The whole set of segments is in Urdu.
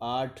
8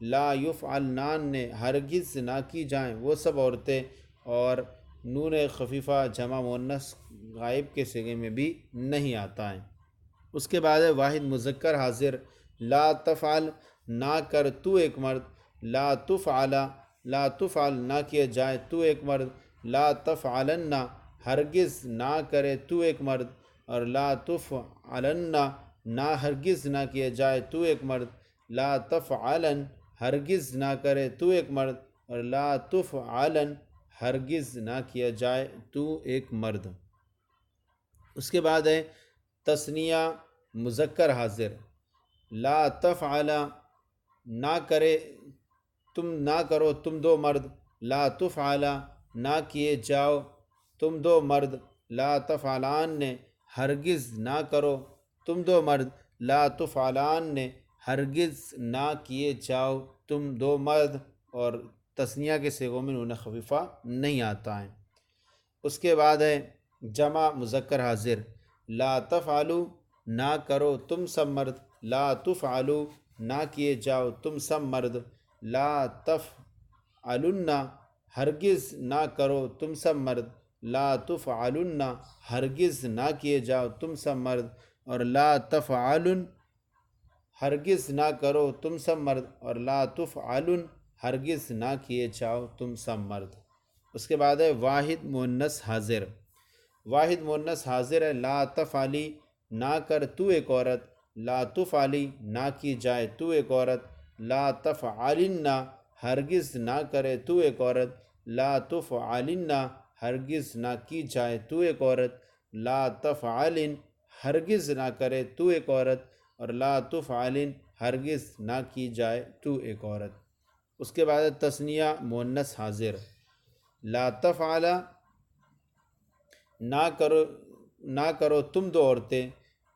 لا یفعلنان نے ہرگز نہ کی جائیں وہ سب عورتیں، اور نون خفیفہ جمع مؤنث غائب کے صیغے میں بھی نہیں آتا ہے۔ اس کے بعد ہے واحد مذکر حاضر، لا تفعل نہ کر تو ایک مرد، لا تفعل لا تفعل نہ کیا جائے تو ایک مرد، لا تفعلن ہرگز نہ کرے تو ایک مرد، اور لا تفعلن نہ ہرگز نہ کیا جائے تو ایک مرد، لا تفعلن ہرگز نہ کرے تو ایک مرد، اور لا تفعلن ہرگز نہ کیا جائے تو ایک مرد۔ اس کے بعد ہے تثنیہ مذکر حاضر، لا تفعل نہ کرے تم نہ کرو تم دو مرد، لا تفعل نہ کیے جاؤ تم دو مرد، لا تفعلان نے ہرگز نہ کرو تم دو مرد، لا تفعلان نے ہرگز نہ کیے جاؤ تم دو مرد، اور تثنیہ کے صیغوں میں نون خفیفہ نہیں آتا ہے۔ اس کے بعد ہے جمع مذکر حاضر، لا تفعلوا نہ کرو تم سب مرد، لا تفعلوا نہ کیے جاؤ تم سب مرد، لا تفعلن ہرگز نہ کرو تم سب مرد، لا تفعلن ہرگز نہ کیے جاؤ تم سب مرد، اور لا تفعلن ہرگز نہ کرو تم سب مرد، اور لا تفعلن ہرگز نہ کیے جاؤ تم سب مرد۔ اس کے بعد ہے واحد مؤنث حاضر، واحد مؤنث حاضر ہے، لا تفعلی نہ کر تو ایک عورت، لا تفعلی نہ کی جائے تو ایک عورت، لا تفعلن ہرگز نہ کرے تو ایک عورت، لا تفعلن ہرگز نہ کی جائے تو ایک عورت، لا تفعلن ہرگز نہ کرے تو ایک عورت، اور لا تفعلن ہرگز نہ کی جائے تو ایک عورت۔ اس کے بعد تثنیہ مؤنث حاضر، لا تفعل نہ کرو تم دو عورتیں،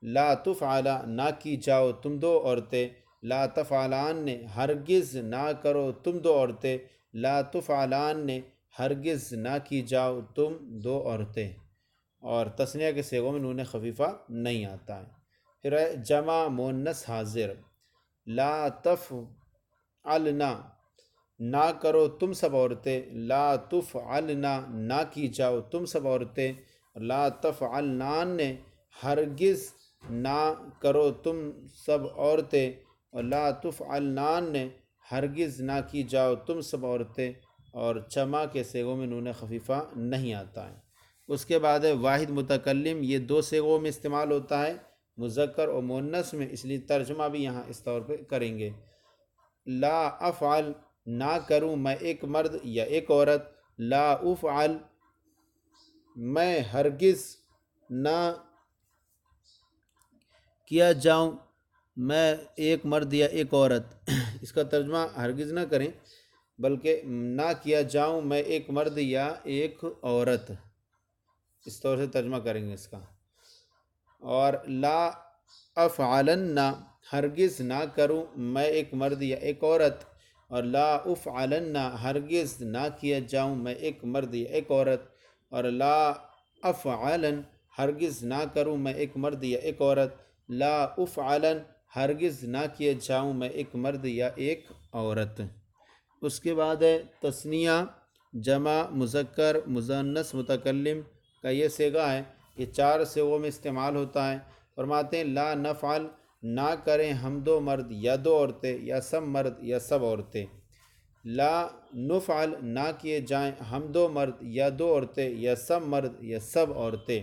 لا تفعل نہ کی جاؤ تم دو عورتیں، لا تفعلان نے ہرگز نہ کرو تم دو عورتیں، لا تفعلان نے ہرگز نہ کی جاؤ تم دو عورتیں، اور تثنیہ کے صیغوں میں نون خفیفہ نہیں آتا ہے۔ پھر ہے جمع مؤنث حاضر، لا تفعلن نہ کرو تم سب عورتیں، لا تفعلن نہ کی جاؤ تم سب عورتیں، لا تفعلنان نے ہرگز نہ کرو تم سب عورتیں، اور لا تفعلنان نے ہرگز نہ کی جاؤ تم سب عورتیں، اور جمع کے صیغوں میں نون خفیفہ نہیں آتا ہے۔ اس کے بعد ہے واحد متکلم، یہ دو صیغوں میں استعمال ہوتا ہے، مذکر اور مؤنث میں، اس لیے ترجمہ بھی یہاں اس طور پہ کریں گے، لا افعل نہ کروں میں ایک مرد یا ایک عورت، لا افعل میں ہرگز نہ کیا جاؤں میں ایک مرد یا ایک عورت، اس کا ترجمہ ہرگز نہ کریں بلکہ نہ کیا جاؤں میں ایک مرد یا ایک عورت، اس طور سے ترجمہ کریں گے اس کا۔ اور لا افعلن ہرگز نہ کروں میں ایک مرد یا ایک عورت، اور لا افعلن ہرگز نہ کیا جاؤں میں ایک مرد یا ایک عورت، اور لا افعلن ہرگز نہ کروں میں ایک مرد یا ایک عورت، لا افعلن ہرگز نہ کیے جاؤں میں ایک مرد یا ایک عورت۔ اس کے بعد ہے تثنیہ جمع مذکر مؤنث متکلم کا یہ صیغہ ہے، یہ چار صیغوں میں استعمال ہوتا ہے۔ فرماتے ہیں لا نفعل نہ کریں ہم دو مرد یا دو عورتیں یا سب مرد یا سب عورتیں، لا نفعل نہ کیے جائیں ہم دو مرد یا دو عورتیں یا سب مرد یا سب عورتیں۔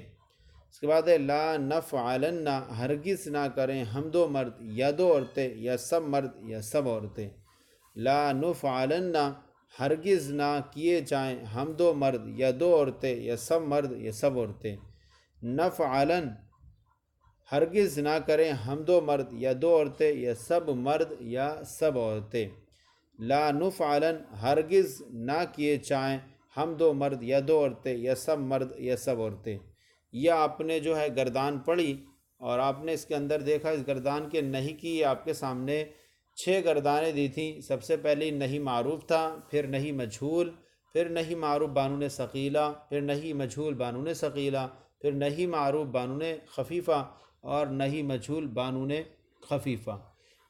اس کے بعد ہے لا نفعلن ہرگز نہ کریں ہم دو مرد یا دو عورتیں یا سب مرد یا سب عورتیں، لا نفعلن ہرگز نہ کیے جائیں ہم دو مرد یا دو عورتیں یا سب مرد یا سب عورتیں، نفعلن ہرگز نہ کریں ہم دو مرد یا دو عورتیں یا سب مرد یا سب عورتیں، لا نفعلن ہرگز نہ کیے جائیں ہم دو مرد یا دو عورتیں یا سب مرد یا سب عورتیں۔ یہ آپ نے جو ہے گردان پڑھی اور آپ نے اس کے اندر دیکھا اس گردان کے نہیں کی آپ کے سامنے 6 گردانیں دی تھیں۔ سب سے پہلی نہیں معروف تھا، پھر نہیں مجہول، پھر نہیں معروف بانون ثقیلہ، پھر نہیں مجہول بانون ثقیلہ، پھر نہیں معروف بانون خفیفہ، اور نہیں مجہول بانون خفیفہ۔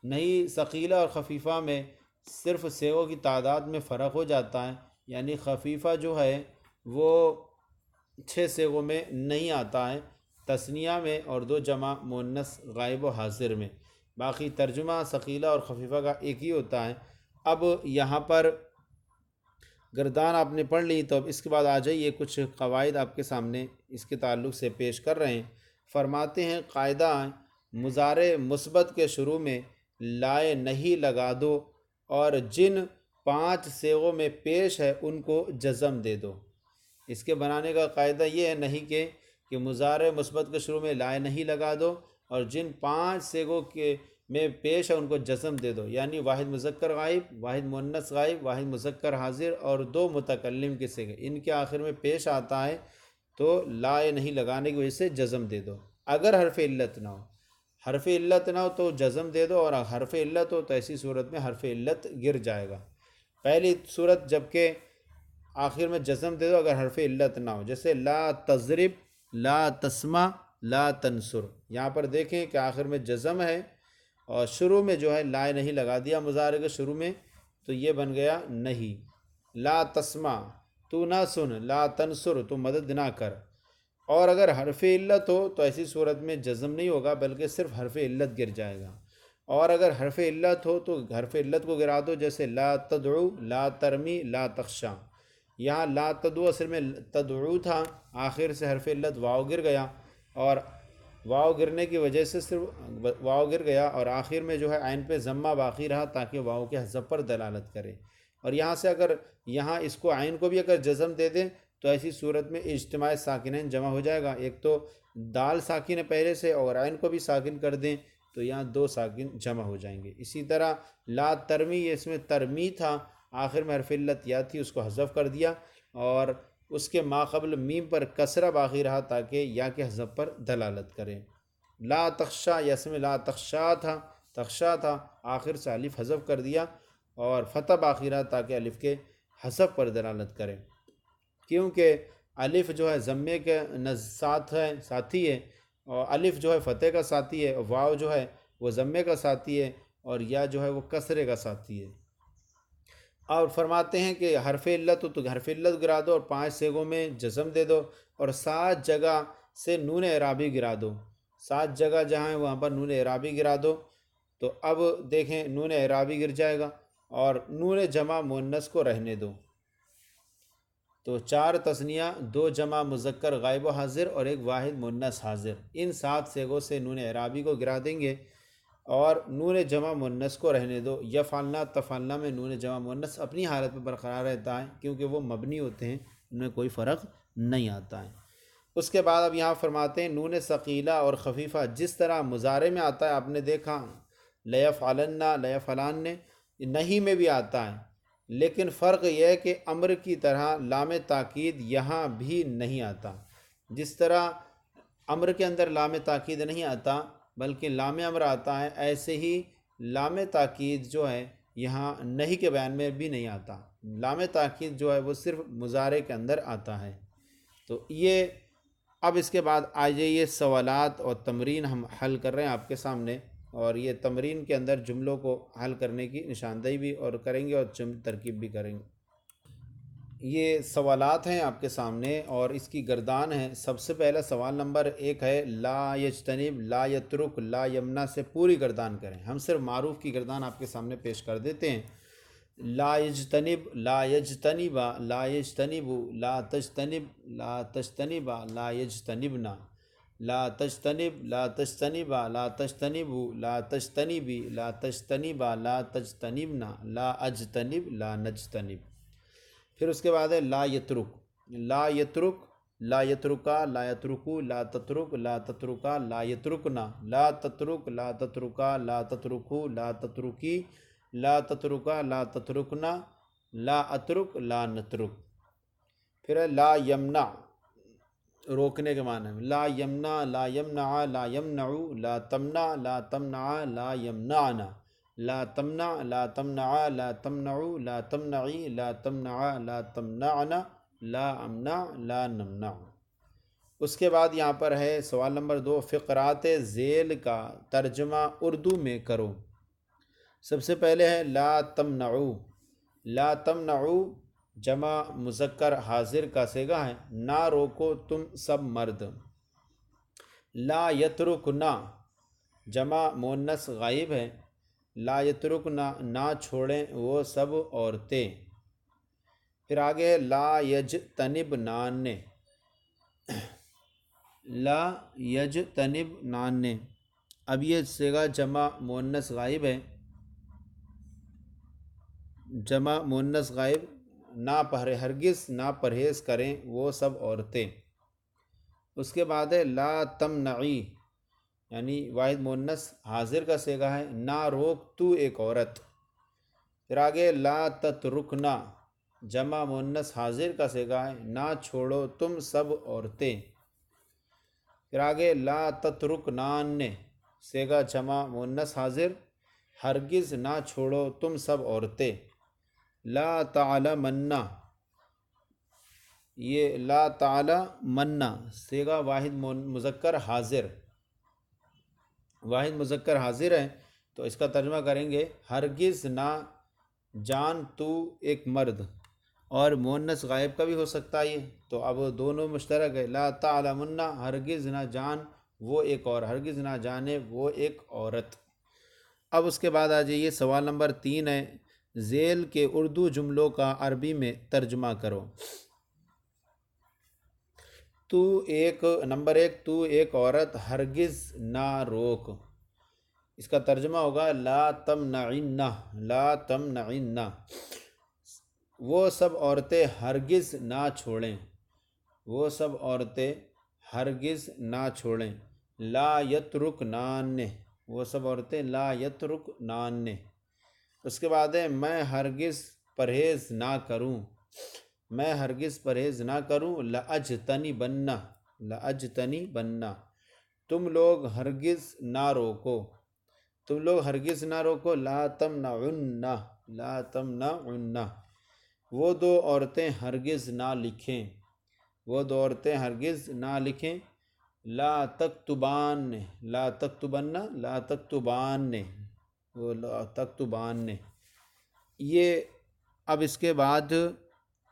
نہیں ثقیلہ اور خفیفہ میں صرف سیغوں کی تعداد میں فرق ہو جاتا ہے، یعنی خفیفہ جو ہے وہ 6 سیغوں میں نہیں آتا ہے، تثنیہ میں اور 2 جمع مؤنث غائب و حاضر میں، باقی ترجمہ ثقیلہ اور خفیفہ کا ایک ہی ہوتا ہے۔ اب یہاں پر گردان آپ نے پڑھ لی، تو اب اس کے بعد آ جائیے کچھ قواعد آپ کے سامنے اس کے تعلق سے پیش کر رہے ہیں۔ فرماتے ہیں قاعدہ مضارع مثبت کے شروع میں لائے نہیں لگا دو اور جن 5 صیغوں میں پیش ہے ان کو جزم دے دو۔ اس کے بنانے کا قاعدہ یہ ہے نہیں کہ مضارع مثبت کے شروع میں لائے نہیں لگا دو اور جن 5 صیغوں کے میں پیش ہے ان کو جزم دے دو، یعنی واحد مذکر غائب، واحد مؤنث غائب، واحد مذکر حاضر اور 2 متکلم کے صیغے، ان کے آخر میں پیش آتا ہے تو لائے نہیں لگانے کی وجہ سے جزم دے دو۔ اگر حرف علت نہ ہو، حرف علت نہ ہو تو جزم دے دو، اور حرف علت ہو تو ایسی صورت میں حرف علت گر جائے گا۔ پہلی صورت جبکہ آخر میں جزم دے دو اگر حرف علت نہ ہو، جیسے لا تضرب، لا تسمع، لا تنصر، یہاں پر دیکھیں کہ آخر میں جزم ہے اور شروع میں جو ہے لائے نہیں لگا دیا مضارع کے شروع میں، تو یہ بن گیا نہیں۔ لا تسمع، تو نہ سن، لا تنصر، تو مدد نہ کر۔ اور اگر حرف علت ہو تو ایسی صورت میں جزم نہیں ہوگا بلکہ صرف حرف علت گر جائے گا، اور اگر حرف علت ہو تو حرف علت کو گرا دو، جیسے لا تدعو، لا ترمی، لا تخشا۔ یہاں لا تدعو اصل میں تدعو تھا، آخر سے حرف علت واو گر گیا، اور واو گرنے کی وجہ سے صرف واو گر گیا اور آخر میں جو ہے عین پہ ضمہ باقی رہا تاکہ واو کے حذف پر دلالت کرے۔ اور یہاں سے اگر یہاں اس کو عین کو بھی اگر جزم دے دیں تو ایسی صورت میں اجتماع ساکنین جمع ہو جائے گا، ایک تو دال ساکن ہے پہلے سے، اور عین کو بھی ساکن کر دیں تو یہاں 2 ساکن جمع ہو جائیں گے۔ اسی طرح لا ترمی، یہ اس میں ترمی تھا، آخر میں حرف علت یا تھی، اس کو حذف کر دیا اور اس کے ماقبل میم پر کسرہ باقی رہا تاکہ یا کے حذف پر دلالت کرے۔ لا تخشا، یا اس میں لا تخشا تھا، تخشا تھا، آخر سے الف حذف کر دیا اور فتح باقی رہا تاکہ الف کے حذف پر دلالت کرے، کیونکہ الف جو ہے ضمے کے ساتھی ہے، اور الف جو ہے فتح کا ساتھی ہے، واو جو ہے وہ ضمے کا ساتھی ہے، اور یا جو ہے وہ کسرے کا ساتھی ہے۔ اور فرماتے ہیں کہ حرف علت ہو تو حرف علت گرا دو اور 5 صیغوں میں جزم دے دو، اور 7 جگہ سے نون اعرابی گرا دو، 7 جگہ جہاں ہیں وہاں پر نون اعرابی گرا دو۔ تو اب دیکھیں نون اعرابی گر جائے گا اور نون جمع مؤنث کو رہنے دو، تو 4 تثنیہ، 2 جمع مذکر غائب و حاضر اور 1 واحد مؤنث حاضر، ان 7 صیغوں سے نون اعرابی کو گرا دیں گے اور نون جمع مؤنث کو رہنے دو۔ یفعلنا، تفعلنا میں نون جمع مؤنث اپنی حالت میں برقرار رہتا ہے کیونکہ وہ مبنی ہوتے ہیں، ان میں کوئی فرق نہیں آتا ہے۔ اس کے بعد اب یہاں فرماتے ہیں نون ثقیلہ اور خفیفہ جس طرح مضارع میں آتا ہے، آپ نے دیکھا لیفعلن، لیفعلن نہیں میں بھی آتا ہے، لیکن فرق یہ ہے کہ امر کی طرح لام تاکید یہاں بھی نہیں آتا۔ جس طرح امر کے اندر لام تاکید نہیں آتا بلکہ لام امر آتا ہے، ایسے ہی لام تاکید جو ہے یہاں نہیں کے بیان میں بھی نہیں آتا۔ لام تاکید جو ہے وہ صرف مضارع کے اندر آتا ہے۔ تو یہ اب اس کے بعد آ جائیے سوالات اور تمرین ہم حل کر رہے ہیں آپ کے سامنے، اور یہ تمرین کے اندر جملوں کو حل کرنے کی نشاندہی بھی اور کریں گے اور ترکیب بھی کریں گے۔ یہ سوالات ہیں آپ کے سامنے اور اس کی گردان ہے۔ سب سے پہلا سوال نمبر 1 ہے لا یجتنب، لا یترک، لا یمنع سے پوری گردان کریں۔ ہم صرف معروف کی گردان آپ کے سامنے پیش کر دیتے ہیں۔ لا یجتنب، لا یجتنب، لا یجتنب، لا تجتنب، لا تجتنب، لا یجتنبنا، لا تجتنب، لا تجتنب، لا تجتنب، لا تجتنبی، لا تجتنب، لا تجتنبنا، لا اجتنب، لا نجتنب۔ پھر اس کے بعد ہے لا یترک، لا یترک، لا یترکا، لا یترکو، لا تترک، لا تترکا، لا یترکنا، لا تترک، لا تترکا، لا تترکو، لا تترکی، لا تترکا، لا تترکنا، لا اترک، لا نترک۔ پھر ہے لا یمنع، روکنے کے معنی میں، لا یمنع، لا یمنع، لا یمنعو، لا تمنع، لا تمنع، لا یمنعنا، لا تمنع، لا تمنع، لا تمنعو، لا تمنعی، لا تمنع، لا تمنعنا، لا امنع، لا نمنع۔ اس کے بعد یہاں پر ہے سوال نمبر 2 فقرات ذیل کا ترجمہ اردو میں کرو۔ سب سے پہلے ہے لا تمنعو. لا تمنعو جمع مذکر حاضر کا صیغہ ہے، نہ روکو تم سب مرد. لا یترکنا جمع مؤنث غائب ہے، لا یترکنا نہ چھوڑیں وہ سب عورتیں. پھر آگے لا یجتنبنان، لا یجتنبنان. اب یہ صیغہ جمع مؤنث غائب ہے، جمع مؤنث غائب، ہرگز نہ پرہیز کریں وہ سب عورتیں. اس کے بعد ہے لا تمنعی، یعنی واحد مؤنث حاضر کا صیغہ ہے، نہ روک تو ایک عورت. پھر آگے لا تترکنا جمع مؤنث حاضر کا صیغہ ہے، نہ چھوڑو تم سب عورتیں. پھر آگے لا تترکنان صیغہ جمع مؤنث حاضر، ہرگز نہ چھوڑو تم سب عورتیں. لا تعلمن، یہ لا تعلمن صیغہ واحد مذکر حاضر، واحد مذکر حاضر ہے، تو اس کا ترجمہ کریں گے ہرگز نہ جان تو ایک مرد. اور مؤنث غائب کا بھی ہو سکتا ہے یہ، تو اب دونوں مشترک ہے. لا تعلمن ہرگز نہ جان وہ ایک اور، ہرگز نہ جانے وہ ایک عورت. اب اس کے بعد آ جائیے سوال نمبر 3 ہے، ذیل کے اردو جملوں کا عربی میں ترجمہ کرو. نمبر 1 تو ایک عورت ہرگز نہ روک. اس کا ترجمہ ہوگا لا تمنعن، لا تمنعن، وہ سب عورتیں ہرگز نہ چھوڑیں، وہ سب عورتیں ہرگز نہ چھوڑیں. لا یترکنان، وہ سب عورتیں لا یترکنان. اس کے بعد ہے میں ہرگز پرہیز نہ کروں، میں ہرگز پرہیز نہ کروں. لاجتنبن، لاجتنبن، تم لوگ ہرگز نہ روکو، تم لوگ ہرگز نہ روکو. لا تمنعن، لا تمنعن، وہ دو عورتیں ہرگز نہ لکھیں، وہ دو عورتیں ہرگز نہ لکھیں. لا تکتبان، لا تکتبن، لا تکتبان، وہ لا تکتبان. یہ اب اس کے بعد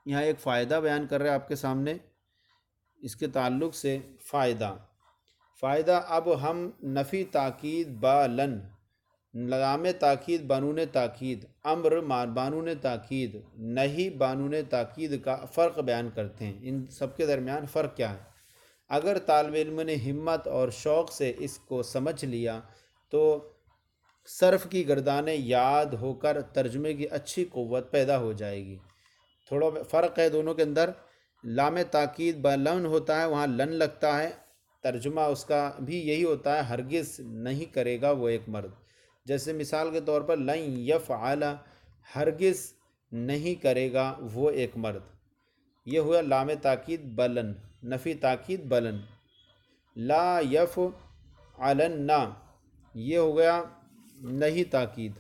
یہاں ایک فائدہ بیان کر رہے ہیں آپ کے سامنے، اس کے تعلق سے فائدہ اب ہم نفی تاکید با لن، لام تاکید بانون تاکید، امر بانون تاکید، نہیں بانون تاکید کا فرق بیان کرتے ہیں. ان سب کے درمیان فرق کیا ہے؟ اگر طالب علم نے ہمت اور شوق سے اس کو سمجھ لیا تو صرف کی گردانیں یاد ہو کر ترجمے کی اچھی قوت پیدا ہو جائے گی. تھوڑا فرق ہے دونوں کے اندر. لام تاکید با لن ہوتا ہے، وہاں لن لگتا ہے، ترجمہ اس کا بھی یہی ہوتا ہے ہرگز نہیں کرے گا وہ ایک مرد. جیسے مثال کے طور پر لن یفعل، ہرگز نہیں کرے گا وہ ایک مرد. یہ ہوا لام تاکید بلن، نفی تاکید بلن. لا یفعلن، یہ ہو گیا نہیں تاکید،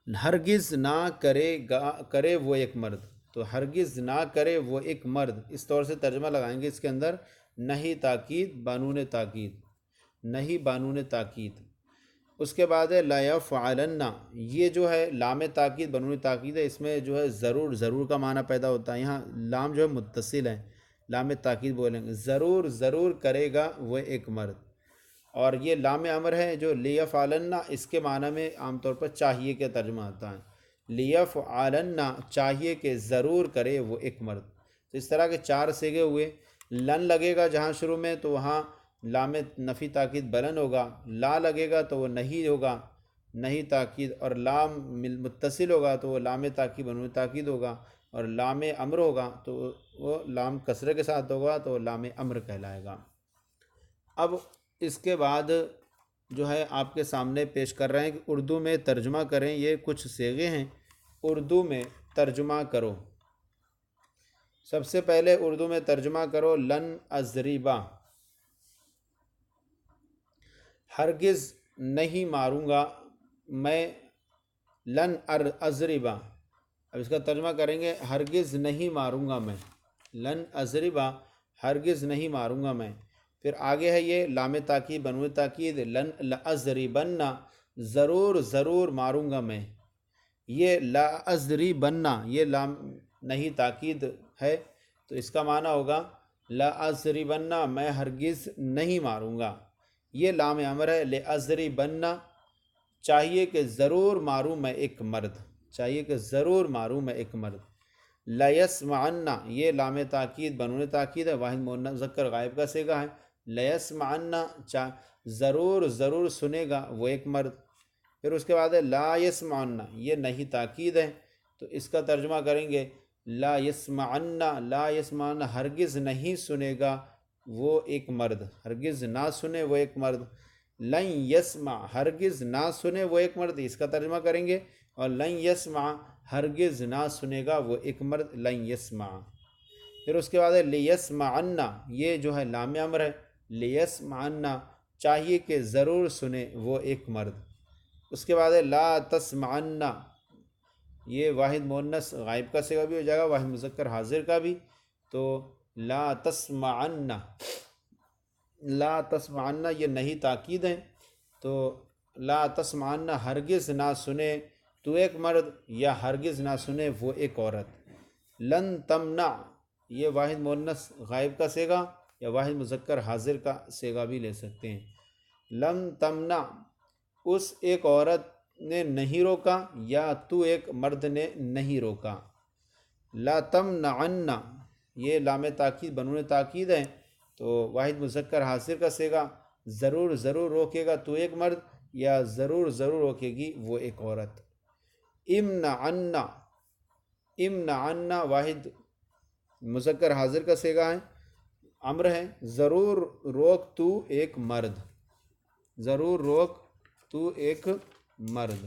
ہرگز نہ کرے وہ ایک مرد. تو ہرگز نہ کرے وہ ایک مرد، اس طور سے ترجمہ لگائیں گے اس کے اندر. نہیں تاکید بانون تاکید، نہیں بانون تاکید. اس کے بعد ہے لا یفعلن، یہ جو ہے لام تاکید بانون تاکید ہے، اس میں جو ہے ضرور کا معنی پیدا ہوتا ہے. یہاں لام جو ہے متصل ہے، لام تاکید بولیں گے ضرور کرے گا وہ ایک مرد. اور یہ لام امر ہے جو لیفعلن، اس کے معنی میں عام طور پر چاہیے کا ترجمہ آتا ہے. لیفعلن، چاہیے کہ ضرور کرے وہ ایک مرد. تو اس طرح کے 4 صیغے ہوئے. لن لگے گا جہاں شروع میں تو وہاں لام نفی تاکید بلن ہوگا. لا لگے گا تو وہ نہیں ہوگا، نہیں تاکید. اور لام متصل ہوگا تو وہ لام تاکید بنون تاکید ہوگا. اور لام امر ہوگا تو وہ لام کسرے کے ساتھ ہوگا تو لام امر کہلائے گا. اب اس کے بعد جو ہے آپ کے سامنے پیش کر رہے ہیں کہ اردو میں ترجمہ کریں. یہ کچھ صیغے ہیں، اردو میں ترجمہ کرو. سب سے پہلے اردو میں ترجمہ کرو لن اضربا، ہرگز نہیں ماروں گا میں. لن اضربا، اب اس کا ترجمہ کریں گے ہرگز نہیں ماروں گا میں. لن اضربا، ہرگز نہیں ماروں گا میں. پھر آگے ہے یہ لام تاکید بنون تاکید لن لاضربن، ضرور ضرور ماروں گا میں. یہ لا ازری بننا، یہ لام نہیں تاکید ہے، تو اس کا معنی ہوگا لا ازری بننا، میں ہرگز نہیں ماروں گا. یہ لام امر ہے. لے ازری بننا، چاہیے کہ ضرور ماروں میں ایک مرد، چاہیے کہ ضرور ماروں میں ایک مرد. لیسمعنا، یہ لام تاکید بنون تاکید ہے، واحد مذکر غائب کا صیغہ ہے. لیسمعنا، ضرور ضرور سنے گا وہ ایک مرد. پھر اس کے بعد ہے لا یسمعنا، یہ نہیں تاکید ہے، تو اس کا ترجمہ کریں گے لا یسمعنا، لا یسمعنا، ہرگز نہیں سنے گا وہ ایک مرد، ہرگز نہ سنے وہ ایک مرد. لن یسمع، ہرگز نہ سنے وہ ایک مرد، اس کا ترجمہ کریں گے. اور لن یسمع، ہرگز نہ سنے گا وہ ایک مرد، لن یسمع. پھر اس کے بعد ہے لیسمعنا، یہ جو ہے لام امر ہے. لیسمعنا، چاہیے کہ ضرور سنے وہ ایک مرد. اس کے بعد ہے لا تسمعنا، یہ واحد مؤنث غائب کا صیغہ بھی ہو جائے گا، واحد مذکر حاضر کا بھی. تو لا تسمعنا، لا تسمعنا یہ نہیں تاکید ہے، تو لا تسمعنا، ہرگز نہ سنے تو ایک مرد، یا ہرگز نہ سنے وہ ایک عورت. لن تمنع، یہ واحد مؤنث غائب کا صیغہ یا واحد مذکر حاضر کا صیغہ بھی لے سکتے ہیں. لن تمنع، اس ایک عورت نے نہیں روکا، یا تو ایک مرد نے نہیں روکا. لا تمنعن، یہ لام تاکید بنون تاکید ہے، تو واحد مذکر حاضر کا صیغہ، ضرور ضرور روکے گا تو ایک مرد، یا ضرور ضرور روکے گی وہ ایک عورت. امنعنا، امنعنا واحد مذکر حاضر کا صیغہ ہے، امر ہے. ضرور روک تو ایک مرد، ضرور روک تو ایک مرد.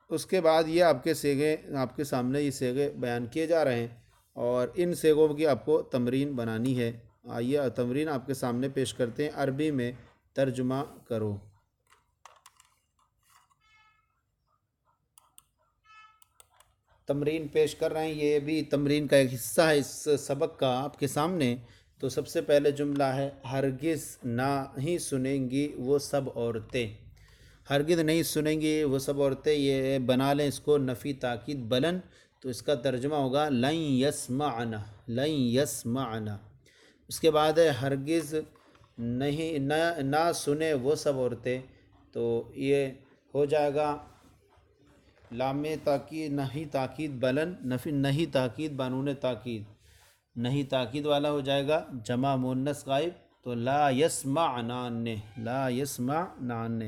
اس کے بعد یہ آپ کے صیغے، آپ کے سامنے یہ صیغے بیان کیے جا رہے ہیں، اور ان صیغوں کی آپ کو تمرین بنانی ہے. آئیے تمرین آپ کے سامنے پیش کرتے ہیں. عربی میں ترجمہ کرو. تمرین پیش کر رہے ہیں، یہ بھی تمرین کا ایک حصہ ہے اس سبق کا آپ کے سامنے. تو سب سے پہلے جملہ ہے ہرگز نہ ہی سنیں گی وہ سب عورتیں. ہرگز نہیں سنیں گی وہ سب عورتیں، یہ بنا لیں اس کو نفی تاکید بلن، تو اس کا ترجمہ ہوگا لن یسمعنا، لن یسمعنا. اس کے بعد ہے ہرگز نہیں نہ سنے وہ سب عورتیں، تو یہ ہو جائے گا لام تاکید نہیں تاکید بلن، نفی نہیں تاکید بانون تاکید، نہیں تاکید والا ہو جائے گا جمع مؤنث غائب، تو لا یسمعنان، لا یسمعنان.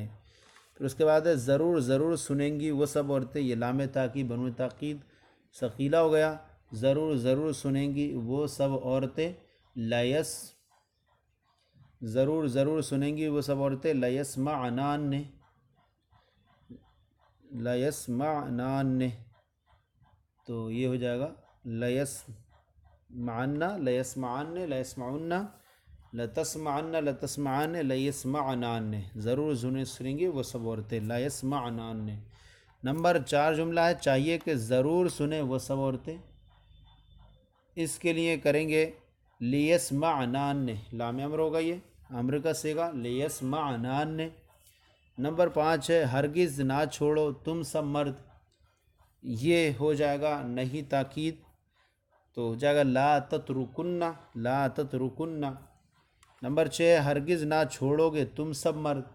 پھر اس کے بعد ہے ضرور ضرور سنیں گی وہ سب عورتیں، یہ لام تاکید بنون تاکید ثقیلہ ہو گیا. ضرور ضرور سنیں گی وہ سب عورتیں، ضرور ضرور سنیں گی وہ سب عورتیں لیسمعنان، لیسمعنان، تو یہ ہو جائے گا لیسمعن، لیسمعن، لیسمعن، لتسمعن، لتسمعن، لیسمعنان. ضرور سنیں گی وہ سب عورتیں، لیسمعنان. نمبر 4 جملہ ہے چاہیے کہ ضرور سنیں وہ سب عورتیں. اس کے لیے کریں گے لیسمعنان، لام امر ہوگا، یہ امر کا صیغہ لیسمعنان. نمبر 5 ہے ہرگز نہ چھوڑو تم سب مرد، یہ ہو جائے گا نہیں تاکید، تو ہو جائے گا لا تترکن، لا تترکن. نمبر 6 ہرگز نہ چھوڑو گے تم سب مرد،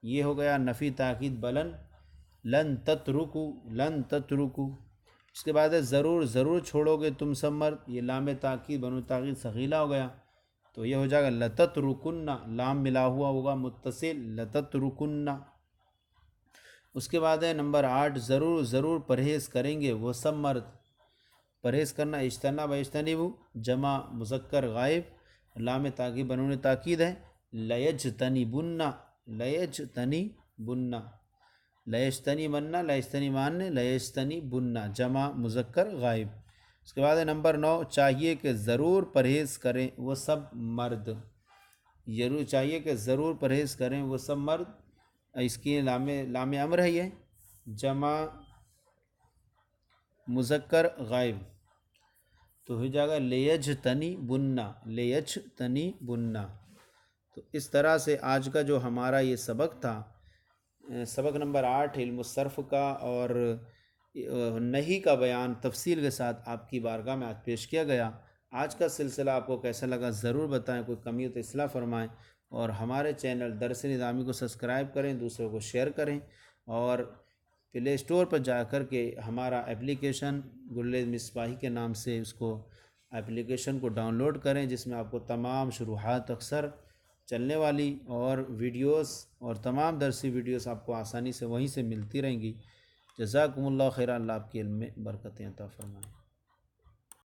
یہ ہو گیا نفی تاکید بلن، لن تترکو، لن تترکو. اس کے بعد ہے ضرور ضرور چھوڑو گے تم سب مرد، یہ لام تاکید بنو تاکید ثقیلہ ہو گیا، تو یہ ہو جائے گا لتترکن، لام ملا ہوا ہوگا متصل، لتترکن. اس کے بعد ہے نمبر 8 ضرور ضرور پرہیز کریں گے وہ سب مرد. پرہیز کرنا اجتنب اجتنبو جمع مذکر غائب، لام تاکید بنون تاکید ہے. لیجتنبن، لیجتنبن، لیجتنبن، لیجتنبن، لیجتنبن جمع مذکر غائب. اس کے بعد ہے نمبر 9 چاہیے کہ ضرور پرہیز کریں وہ سب مرد. ضرور چاہیے کہ ضرور پرہیز کریں وہ سب مرد، اس کی لام امر ہے، یہ جمع مذکر غائب، تو ہو جائے گا لیجتنبن، لیجتنبن. تو اس طرح سے آج کا جو ہمارا یہ سبق تھا، سبق نمبر 8 علم الصرف کا، اور نہیں کا بیان تفصیل کے ساتھ آپ کی بارگاہ میں آج پیش کیا گیا۔ آج کا سلسلہ آپ کو کیسا لگا ضرور بتائیں، کوئی کمی ہو تو اصلاح فرمائیں، اور ہمارے چینل درس نظامی کو سبسکرائب کریں، دوسروں کو شیئر کریں، اور پلے اسٹور پر جا کر کے ہمارا اپلیکیشن گل مصباحی کے نام سے اس کو اپلیکیشن کو ڈاؤن لوڈ کریں، جس میں آپ کو تمام شروحات اکثر چلنے والی اور ویڈیوز اور تمام درسی ویڈیوز آپ کو آسانی سے وہیں سے ملتی رہیں گی۔ جزاکم اللہ خیر، اللہ آپ کے علم میں برکتیں عطا فرمائیں۔